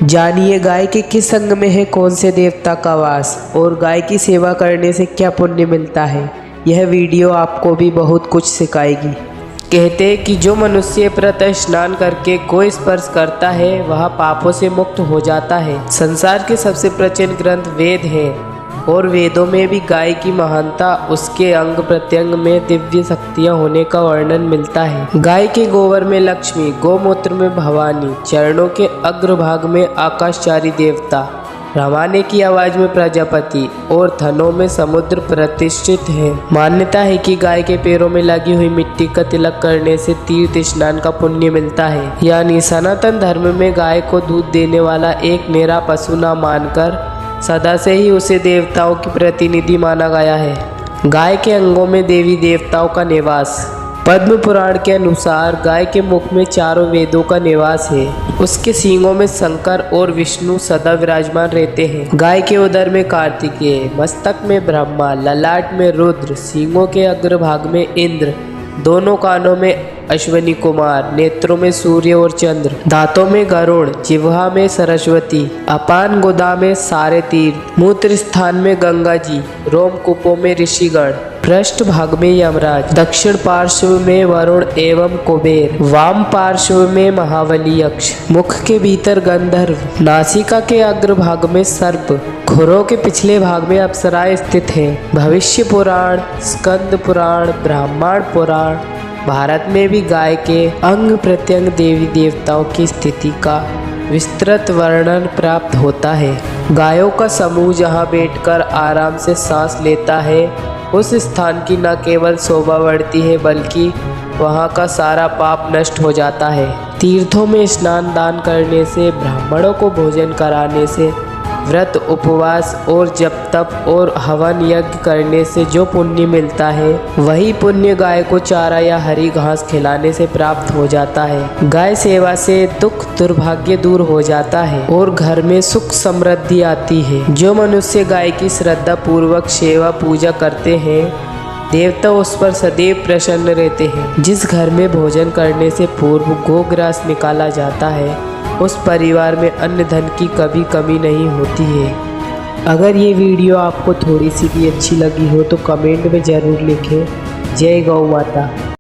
जानिए गाय के किस अंग में है कौन से देवता का वास और गाय की सेवा करने से क्या पुण्य मिलता है। यह वीडियो आपको भी बहुत कुछ सिखाएगी। कहते हैं कि जो मनुष्य प्रातः स्नान करके गौ स्पर्श करता है वह पापों से मुक्त हो जाता है। संसार के सबसे प्राचीन ग्रंथ वेद है और वेदों में भी गाय की महानता, उसके अंग प्रत्यंग में दिव्य शक्तियां होने का वर्णन मिलता है। गाय के गोबर में लक्ष्मी, गौमूत्र में भवानी, चरणों के अग्रभाग में आकाशचारी देवता, रवाने की आवाज में प्रजापति और थनों में समुद्र प्रतिष्ठित है। मान्यता है कि गाय के पैरों में लगी हुई मिट्टी का तिलक करने से तीर्थ स्नान का पुण्य मिलता है। यानी सनातन धर्म में गाय को दूध देने वाला एक निरा पशु न मानकर सदा से ही उसे देवताओं की प्रतिनिधि माना गया है। गाय के अंगों में देवी देवताओं का निवास। पद्म पुराण के अनुसार गाय के मुख में चारों वेदों का निवास है। उसके सींगों में शंकर और विष्णु सदा विराजमान रहते हैं। गाय के उदर में कार्तिकेय, मस्तक में ब्रह्मा, ललाट में रुद्र, सींगों के अग्रभाग में इंद्र, दोनों कानों में अश्विनी कुमार, नेत्रों में सूर्य और चंद्र, दांतों में गरुड़, जिह्वा में सरस्वती, अपान गोदा में सारे तीर्थ, मूत्र स्थान में गंगा जी, रोमकूपों में ऋषिगण, पृष्ठ भाग में यमराज, दक्षिण पार्श्व में वरुण एवं कुबेर, वाम पार्श्व में महाबली यक्ष, मुख के भीतर गंधर्व, नासिका के अग्रभाग में सर्प, खुरों के पिछले भाग में अप्सराएं स्थित है। भविष्य पुराण, स्कंद पुराण, ब्राह्मण पुराण, भारत में भी गाय के अंग प्रत्यंग देवी देवताओं की स्थिति का विस्तृत वर्णन प्राप्त होता है। गायों का समूह जहाँ बैठकर आराम से सांस लेता है, उस स्थान की न केवल शोभा बढ़ती है बल्कि वहाँ का सारा पाप नष्ट हो जाता है। तीर्थों में स्नान दान करने से, ब्राह्मणों को भोजन कराने से, व्रत उपवास और जप तप और हवन यज्ञ करने से जो पुण्य मिलता है वही पुण्य गाय को चारा या हरी घास खिलाने से प्राप्त हो जाता है। गाय सेवा से दुख दुर्भाग्य दूर हो जाता है और घर में सुख समृद्धि आती है। जो मनुष्य गाय की श्रद्धा पूर्वक सेवा पूजा करते हैं, देवता उस पर सदैव प्रसन्न रहते हैं। जिस घर में भोजन करने से पूर्व गोग्रास निकाला जाता है उस परिवार में अन्न धन की कभी कमी नहीं होती है। अगर ये वीडियो आपको थोड़ी सी भी अच्छी लगी हो तो कमेंट में ज़रूर लिखें। जय गौ माता।